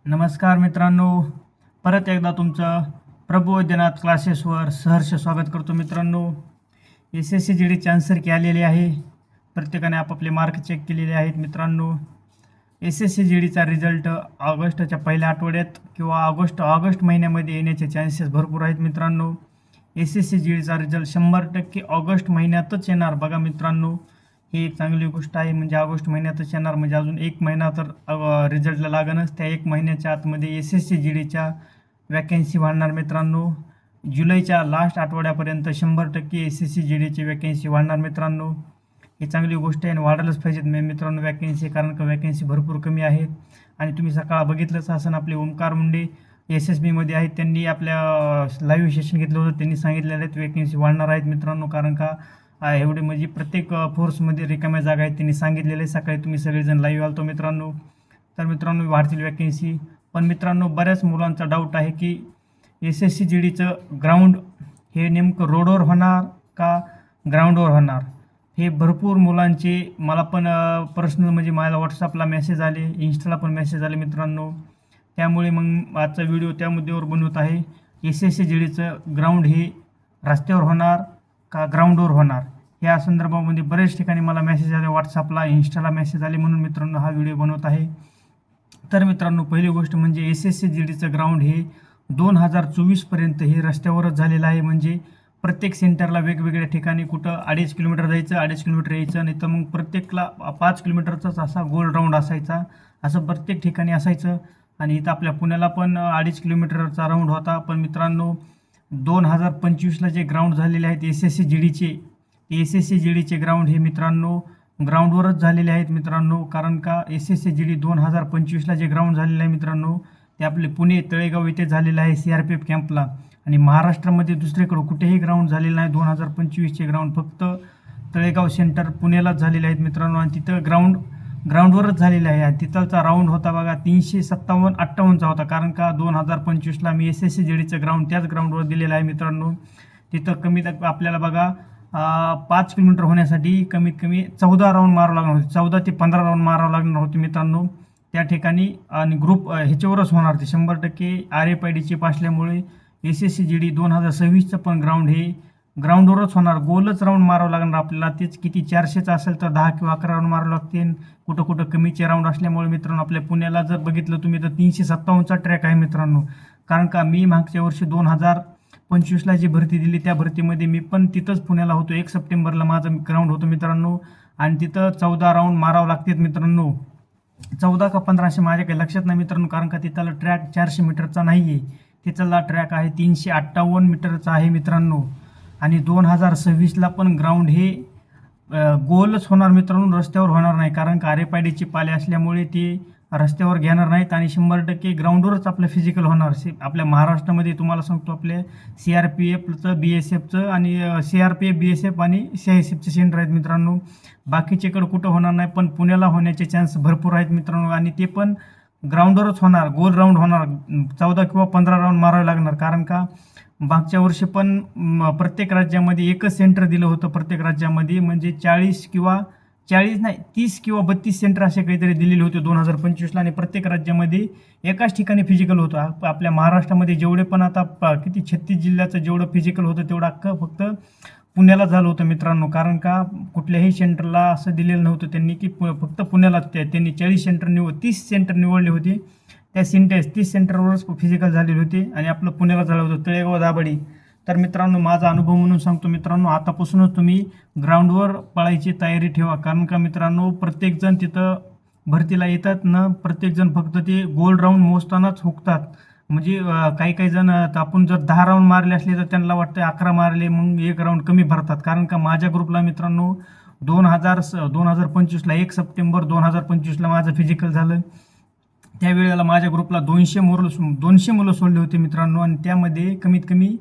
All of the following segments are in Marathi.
नमस्कार मित्रांनो, परत एकदा तुमचं प्रभू वैद्यनाथ क्लासेसवर सहर्ष स्वागत करतो. मित्रांनो, SSC GDची आन्सर की आलेली आहे. प्रत्येकाने आपापले मार्क चेक केलेले आहेत. मित्रांनो, SSC GDचा रिझल्ट ऑगस्टच्या पहिल्या आठवड्यात किंवा ऑगस्ट महिन्यामध्ये येण्याचे चान्सेस भरपूर आहेत. मित्रांनो, SSC GDचा रिझल्ट 100% ऑगस्ट महिन्यातच येणार. बघा मित्रांनो, ही एक चांगली गोष्ट आहे. म्हणजे ऑगस्ट महिन्यातच येणार, म्हणजे अजून एक महिना तर रिझल्टला लागणच. त्या एक महिन्याच्या आतमध्ये SSC GDच्या वॅकन्सी वाढणार. मित्रांनो, जुलैच्या लास्ट आठवड्यापर्यंत 100% SSC GDची वॅकन्सी वाढणार. मित्रांनो, ही चांगली गोष्ट आहे आणि वाढायलाच पाहिजेत मित्रांनो वॅकन्सी, कारण का वॅकन्सी भरपूर कमी आहेत. आणि तुम्ही सकाळ बघितलंच असं, आपले ओमकार मुंडे SSBमध्ये आहेत, त्यांनी आपल्या लाईव्ह सेशन घेतलं होतं. त्यांनी सांगितलेलं आहेत वॅकन्सी वाढणार आहेत. मित्रांनो, कारण का एवढे म्हणजे प्रत्येक फोर्समध्ये रिकाम्या जागा आहेत त्यांनी सांगितलेले. सकाळी तुम्ही सगळेजण लाईव्ह आलतो मित्रांनो. तर मित्रांनो, वाढतील वॅकन्सी. पण मित्रांनो, बऱ्याच मुलांचा डाऊट आहे की SSC GDचं ग्राउंड हे नेमकं रोडवर होणार का ग्राउंडवर होणार. हे भरपूर मुलांचे मला पण पर्सनल म्हणजे मला व्हॉट्सअपला मेसेज आले, इन्स्टाला पण मेसेज आले मित्रांनो. त्यामुळे मग आजचा व्हिडिओ त्या मुद्द्यावर बनवत आहे. SSC GDचं ग्राउंड हे रस्त्यावर होणार का ग्राउंडवर होणार, या संदर्भामध्ये बरेच ठिकाणी मला मेसेज आले, व्हॉट्सअपला इन्स्टाला मेसेज आले. म्हणून मित्रांनो, हा व्हिडिओ बनवत आहे. तर मित्रांनो, पहिली गोष्ट म्हणजे SSC GDचं ग्राउंड हे 2024पर्यंत हे रस्त्यावरच झालेलं आहे. म्हणजे प्रत्येक सेंटरला वेगवेगळ्या ठिकाणी कुठं 2.5 किलोमीटर जायचं, 2.5 किलोमीटर यायचं, नाही तर मग प्रत्येकला 5 किलोमीटरचाच असा गोल राऊंड असायचा. असं प्रत्येक ठिकाणी असायचं. आणि इथं आपल्या पुण्याला पण 2.5 किलोमीटरचा राऊंड होता. पण मित्रांनो, 2025ला जे ग्राउंड झालेले आहेत SSC GDचे ग्राउंड हे मित्रांनो ग्राउंडवरच झालेले आहेत. मित्रांनो, कारण का SSC GD 2025ला जे ग्राउंड झालेलं आहे मित्रांनो, ते आपले पुणे तळेगाव इथे झालेलं आहे CRPF कॅम्पला. आणि महाराष्ट्रामध्ये दुसरीकडं कुठेही ग्राउंड झालेलं नाही. 2025चे ग्राउंड फक्त तळेगाव सेंटर पुण्यालाच झालेले आहेत मित्रांनो. आणि तिथं ग्राउंडवरच झालेलं आहे. आणि तिथलचा राऊंड होता बघा 357-58चा होता. कारण का 2025ला मी SSC GDचं ग्राउंड त्याच ग्राउंडवर दिलेलं आहे मित्रांनो. तिथं कमीत आपल्याला बघा 5 किलोमीटर होण्यासाठी कमीत कमी 14 राऊंड मारावं लागणार होते. 14 ते 15 राऊंड मारावं लागणार होते मित्रांनो त्या ठिकाणी. आणि ग्रुप ह्याच्यावरच होणार ते 100% RFID चिप असल्यामुळे SSC GD 2026चं पण ग्राउंड हे ग्राउंडवरच होणार. गोलच राऊंड मारावं लागणार आपल्याला. तेच किती 400चं असेल तर 10 किंवा 11 राऊंड मारावं लागतील. कुठं कुठं कमीचे राऊंड असल्यामुळे मित्रांनो, आपल्या पुण्याला जर बघितलं तुम्ही तर 357चा ट्रॅक आहे मित्रांनो. कारण का मी मागच्या वर्षी 2025ला जी भरती दिली त्या भरतीमध्ये मी पण तिथंच पुण्याला होतो. 1 सप्टेंबरला माझं ग्राउंड होतं मित्रांनो. आणि तिथं 14 राऊंड मारावं लागतात मित्रांनो. 14 का 15 असे माझ्या काही लक्षात नाही मित्रांनो. कारण का तिथला ट्रॅक 400 मीटरचा नाही आहे, तिथला ट्रॅक आहे 358 मीटरचा आहे मित्रांनो. आणि 2026ला पण ग्राउंड हे गोलच होणार मित्रांनो, रस्त्यावर होणार नाही. कारण का RFID चिप आले असल्यामुळे ते रस्त्यावर घेणार नाहीत. आणि 100% ग्राउंडवरच आपलं फिजिकल होणार. आपल्या महाराष्ट्रामध्ये तुम्हाला सांगतो, आपल्या CRPFचं, BSFचं आणि CRPF, BSF आणि CISFचे सेंटर आहेत मित्रांनो. बाकीचेकडं कुठं होणार नाही, पण पुण्याला होण्याचे चान्स भरपूर आहेत मित्रांनो. आणि ते पण ग्राउंडवरच होणार, गोल राऊंड होणार. 14 किंवा 15 राऊंड मारावे लागणार. कारण का मागच्या वर्षी पण प्रत्येक राज्यामध्ये एकच सेंटर दिलं होतं. प्रत्येक राज्यामध्ये म्हणजे 40 नाही 30 किंवा 32 सेंटर असे काहीतरी दिलेले होते 2025ला. आणि प्रत्येक राज्यामध्ये एकाच ठिकाणी फिजिकल होतं. आपल्या महाराष्ट्रामध्ये जेवढे पण आता किती 36 जिल्ह्याचं जेवढं फिजिकल होतं तेवढं अख्खं फक्त पुण्याला झालं होतं मित्रांनो. कारण का कुठल्याही सेंटरला असं दिलेलं नव्हतं त्यांनी की फक्त पुण्याला. त्यांनी 30 सेंटर निवडले होते. त्या 30 सेंटरवरच फिजिकल झालेले होते. आणि आपलं पुण्याला झालं होतं, तळेगाव दाभाडी. तर मित्रांनो, माझा अनुभव म्हणून सांगतो मित्रांनो, आतापासूनच तुम्ही ग्राउंडवर पळायची तयारी ठेवा. कारण का मित्रांनो, प्रत्येकजण तिथं भरतीला येतात ना, प्रत्येकजण फक्त ते गोल राऊंड मोजतानाच हुकतात. म्हणजे काही जण आपण जर 10 राऊंड मारले असले तर त्यांना वाटतं 11 मारले, मग 1 राऊंड कमी भरतात. कारण का माझ्या ग्रुपला मित्रांनो 2025ला 1 सप्टेंबर 2025ला माझं फिजिकल झालं. त्यावेळेला माझ्या ग्रुपला 200 मुलं सोडले होते मित्रांनो. आणि त्यामध्ये कमीत कमी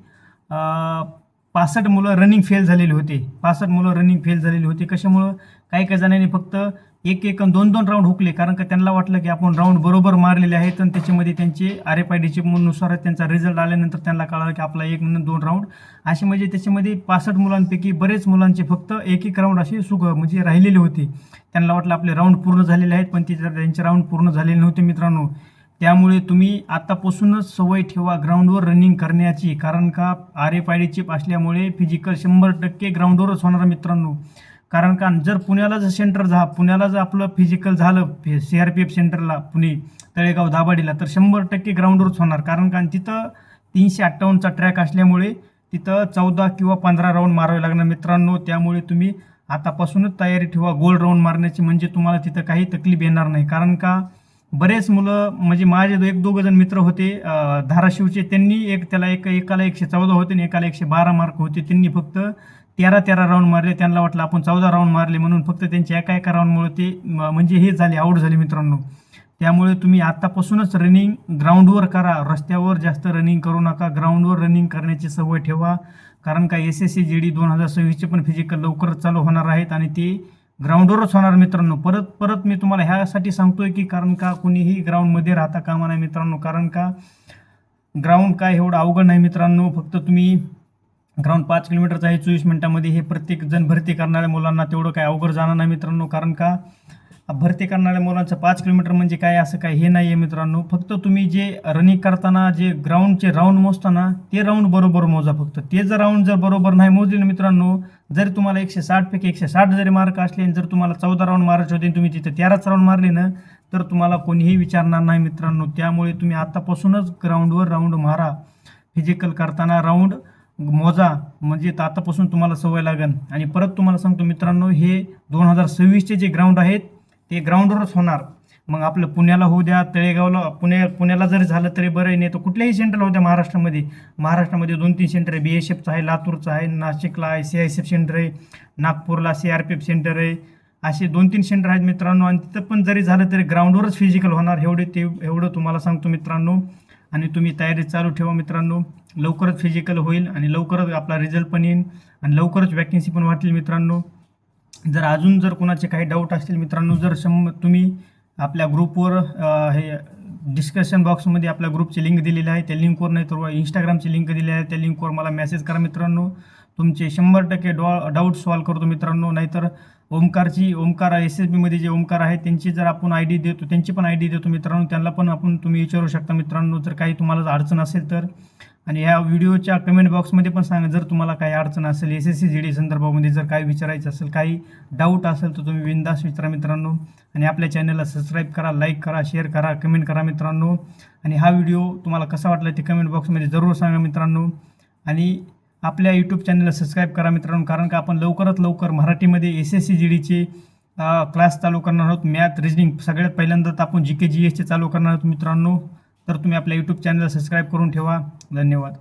65 मुलं रनिंग फेल झालेली होते. 65 मुलं रनिंग फेल झालेली होती. कशामुळं? काही जणांनी फक्त 1 आणि 2 राऊंड हुकले. कारण का त्यांना वाटलं की आपण राऊंड बरोबर मारलेले आहेत. आणि त्याच्यामध्ये त्यांचे RFID चिपनुसार त्यांचा रिझल्ट आल्यानंतर त्यांना कळालं की आपला 1 आणि 2 राऊंड असे, म्हणजे त्याच्यामध्ये 65 मुलांपैकी बरेच मुलांचे फक्त 1 राऊंड असे म्हणजे राहिलेले होते. त्यांना वाटलं आपले राऊंड पूर्ण झालेले आहेत, पण त्यांचे राऊंड पूर्ण झालेले नव्हते मित्रांनो. त्यामुळे तुम्ही आतापासूनच सवय ठेवा ग्राउंडवर रनिंग करण्याची, कारण का RFID चिप असल्यामुळे फिजिकल 100% ग्राउंडवरच होणार मित्रांनो. कारण का जर पुण्याला पुण्याला जर आपलं फिजिकल झालं CRPF सेंटरला पुणे तळेगाव दाभाडीला, तर 100% ग्राउंडवरच होणार. कारण का तिथं 358चा ट्रॅक असल्यामुळे तिथं 14 किंवा 15 राऊंड मारावे लागणार मित्रांनो. त्यामुळे तुम्ही आतापासूनच तयारी ठेवा गोल राऊंड मारण्याची, म्हणजे तुम्हाला तिथं काही तकलीफ येणार नाही. कारण का बरेच मुलं, म्हणजे माझे 1-2 जण मित्र होते धाराशिवचे, त्यांनी एकाला 114 होते आणि एकाला 112 मार्क होते. त्यांनी फक्त 13 राऊंड मारले. त्यांना वाटलं आपण 14 राऊंड मारले म्हणून, फक्त त्यांच्या एका राऊंडमुळे ते म्हणजे हे झाले, आऊट झाले मित्रांनो. त्यामुळे तुम्ही आतापासूनच रनिंग ग्राउंडवर करा, रस्त्यावर जास्त रनिंग करू नका, ग्राउंडवर रनिंग करण्याची सवय ठेवा. कारण का SSC GD 2026चे पण फिजिकल लवकरच चालू होणार आहेत आणि ते ग्राउंडवरच होणार मित्रांनो. परत मी तुम्हाला ह्यासाठी सांगतोय की कारण का कुणीही ग्राउंडमध्ये राहता कामा नाही मित्रांनो. कारण का ग्राउंड काय एवढं अवघड नाही मित्रांनो. फक्त तुम्ही ग्राउंड 5 किलोमीटरचं आहे 24 मिनिटांमध्ये. हे प्रत्येक जण भरती करणाऱ्या मुलांना तेवढं काय अवघड जाणार नाही मित्रांनो. कारण का भरती करणाऱ्या मुलांचं 5 किलोमीटर म्हणजे काय असं काय हे नाही आहे मित्रांनो. फक्त तुम्ही जे रनिंग करताना जे ग्राउंडचे राऊंड मोजताना ते राऊंड बरोबर मोजा. फक्त ते जर राऊंड जर बरोबर नाही मोजले ना मित्रांनो, जर तुम्हाला 160 पैकी 160 जरी मार्क असले आणि जर तुम्हाला 14 राऊंड मारायचे होते तुम्ही तिथे 13च राऊंड मारले ना, तर तुम्हाला कोणीही विचारणार नाही मित्रांनो. त्यामुळे तुम्ही आतापासूनच ग्राउंडवर राऊंड मारा, फिजिकल करताना राऊंड मोजा, म्हणजे आतापासून तुम्हाला सवय लागेल. आणि परत तुम्हाला सांगतो मित्रांनो, हे 2026चे जे ग्राउंड आहेत ते ग्राउंडवरच होणार. मग आपलं पुण्याला होऊ द्या, तळेगावला, पुण्याला जरी झालं तरी बरं, नाही तर कुठल्याही सेंटरला होऊ द्या महाराष्ट्रामध्ये 2-3 सेंटर आहे. BSFचं आहे, लातूरचं आहे, नाशिकला आहे, CISF सेंटर आहे, नागपूरला CRPF सेंटर आहे. असे 2-3 सेंटर आहेत मित्रांनो. आणि तिथं पण जरी झालं तरी ग्राउंडवरच फिजिकल होणार, एवढं तुम्हाला सांगतो मित्रांनो. आणि तुम्ही तयारी चालू ठेवा मित्रांनो. लवकरच फिजिकल होईल आणि लवकरच आपला रिझल्ट पण येईल आणि लवकरच वॅकन्सी पण वाटेल मित्रांनो. जर कोणाचे काही डाऊट असतील मित्रांनो, तुम्ही आपल्या ग्रुपवर हे डिस्कशन बॉक्समध्ये आपल्या ग्रुपची लिंक दिलेली आहे, त्या लिंकवर, नाही तर इंस्टाग्रामची लिंक दिलेली आहे, त्या लिंकवर मला मेसेज करा मित्रांनो. तुमचे 100% डाऊट सॉल्व करतो मित्रांनो. नाहीतर ओमकार SSBमध्ये जे ओमकार आहे त्यांची जर आपण त्यांची पण ID देतो मित्रांनो. त्यांना पण तुम्ही विचारू शकता मित्रांनो, जर काही तुम्हाला अडचण असेल तर. आणि ह्या व्हिडिओच्या कमेंट बॉक्समध्ये पण सांगा जर तुम्हाला काही अडचण असेल SSC GD संदर्भामध्ये, जर काही विचारायचं असेल, काही डाऊट असेल तर तुम्ही बिनधास्त विचारा मित्रांनो. आणि आपल्या चॅनलला सबस्क्राईब करा, लाईक करा, शेअर करा, कमेंट करा मित्रांनो. आणि हा व्हिडिओ तुम्हाला कसा वाटला ते कमेंट बॉक्समध्ये जरूर सांगा मित्रांनो. आणि आपल्या यूट्यूब चॅनलला सबस्क्राईब करा मित्रांनो, कारण का आपण लवकरात लवकर मराठीमध्ये SSC GDचे क्लास चालू करणार आहोत. मॅथ, रिजनिंग सगळ्यात पहिल्यांदा आपण GK GSचे चालू करणार आहोत मित्रांनो. तर तुम्ही आपल्या यूट्यूब चॅनलला सबस्क्राईब करून ठेवा. धन्यवाद.